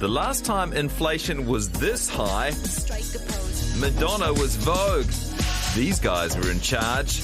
The last time inflation was this high, Madonna was Vogue. These guys were in charge.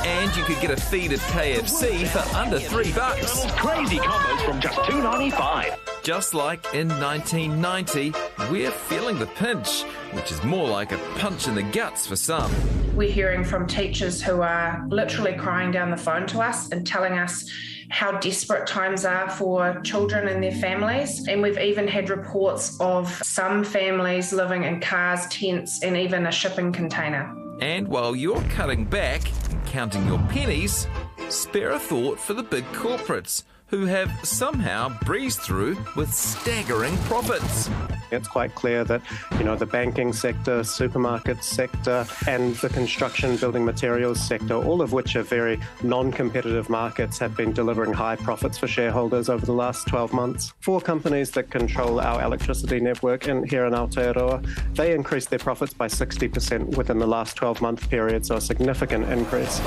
And you could get a feed of KFC for under $3. Crazy combos from just $2.95. Just like in 1990, we're feeling the pinch, which is more like a punch in the guts for some. We're hearing from teachers who are literally crying down the phone to us and telling us how desperate times are for children and their families. And we've even had reports of some families living in cars, tents, and even a shipping container. And while you're cutting back and counting your pennies, spare a thought for the big corporates who have somehow breezed through with staggering profits. It's quite clear that, the banking sector, supermarket sector, and the construction building materials sector, all of which are very non-competitive markets, have been delivering high profits for shareholders over the last 12 months. 4 companies that control our electricity network here in Aotearoa, they increased their profits by 60% within the last 12-month period, so a significant increase.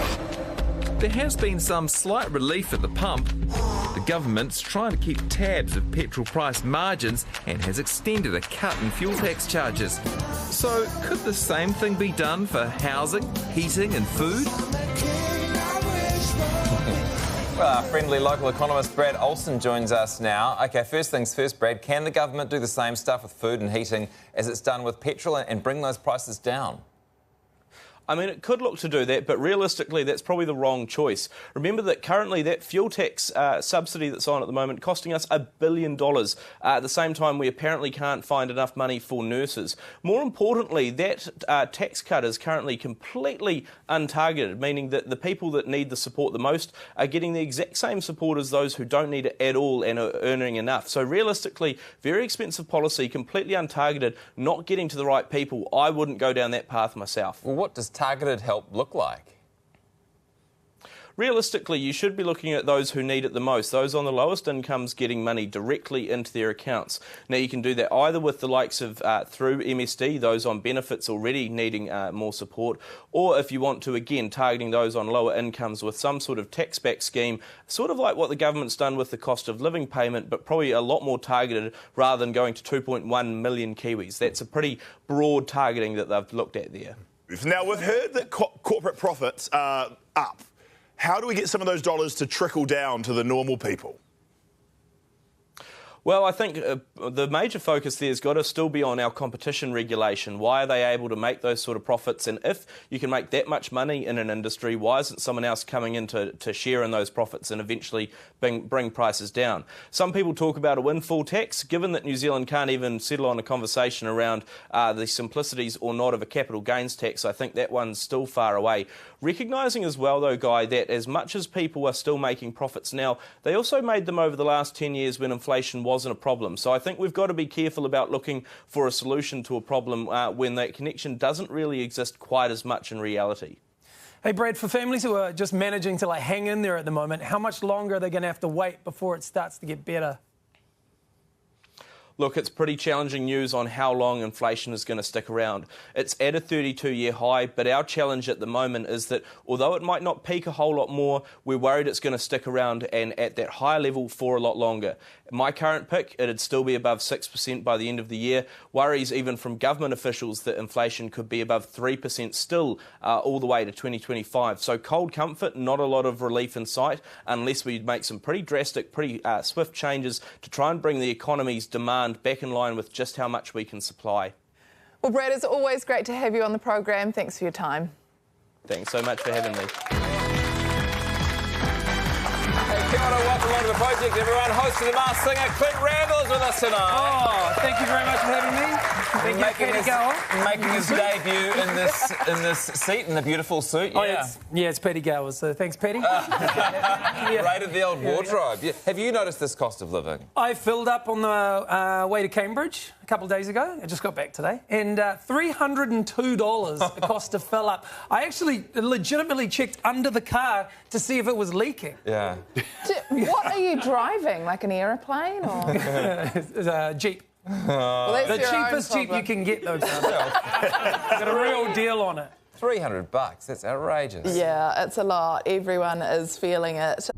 There has been some slight relief at the pump. The government's trying to keep tabs of petrol price margins and has extended a cut in fuel tax charges. So could the same thing be done for housing, heating and food? Well, our friendly local economist Brad Olsen joins us now. OK, first things first, Brad, can the government do the same stuff with food and heating as it's done with petrol and bring those prices down? I mean, it could look to do that, but realistically, that's probably the wrong choice. Remember that currently that fuel tax subsidy that's on at the moment costing us $1 billion. At the same time, we apparently can't find enough money for nurses. More importantly, that tax cut is currently completely untargeted, meaning that the people that need the support the most are getting the exact same support as those who don't need it at all and are earning enough. So realistically, very expensive policy, completely untargeted, not getting to the right people. I wouldn't go down that path myself. Well, what does targeted help look like? Realistically, you should be looking at those who need it the most, those on the lowest incomes getting money directly into their accounts. Now, you can do that either with the likes of through MSD, those on benefits already needing more support, or if you want to, again, targeting those on lower incomes with some sort of tax-back scheme, sort of like what the government's done with the cost of living payment, but probably a lot more targeted rather than going to 2.1 million Kiwis. That's a pretty broad targeting that they've looked at there. Now, we've heard that corporate profits are up. How do we get some of those dollars to trickle down to the normal people? Well, I think the major focus there has got to still be on our competition regulation. Why are they able to make those sort of profits? And if you can make that much money in an industry, why isn't someone else coming in to share in those profits and eventually bring prices down? Some people talk about a windfall tax. Given that New Zealand can't even settle on a conversation around the simplicities or not of a capital gains tax, I think that one's still far away. Recognising as well, though, Guy, that as much as people are still making profits now, they also made them over the last 10 years when inflation wasn't a problem. So I think we've got to be careful about looking for a solution to a problem when that connection doesn't really exist quite as much in reality. Hey, Brad, for families who are just managing to hang in there at the moment, how much longer are they going to have to wait before it starts to get better? Look, it's pretty challenging news on how long inflation is going to stick around. It's at a 32-year high, but our challenge at the moment is that although it might not peak a whole lot more, we're worried it's going to stick around and at that higher level for a lot longer. My current pick, it'd still be above 6% by the end of the year. Worries even from government officials that inflation could be above 3% still all the way to 2025. So cold comfort, not a lot of relief in sight unless we make some pretty drastic, pretty swift changes to try and bring the economy's demand back in line with just how much we can supply. Well, Brad, it's always great to have you on the program. Thanks for your time. Thanks so much for having me. Kia ora, welcome onto the project, everyone. Host of The Masked Singer, Clint Randall's with us tonight. Oh, thank you very much for having me. Thank you, making his debut in this seat, in the beautiful suit. Yeah, it's Petty Gowers, so thanks, Petty. Raided the old wardrobe. Yeah. Have you noticed this cost of living? I filled up on the way to Cambridge a couple of days ago. I just got back today. And $302 the cost to fill up. I actually legitimately checked under the car to see if it was leaking. Yeah. What are you driving, like an aeroplane or? It's a Jeep. Well, the cheapest Jeep you can get, though. Got a real deal on it. $300, that's outrageous. Yeah, it's a lot. Everyone is feeling it.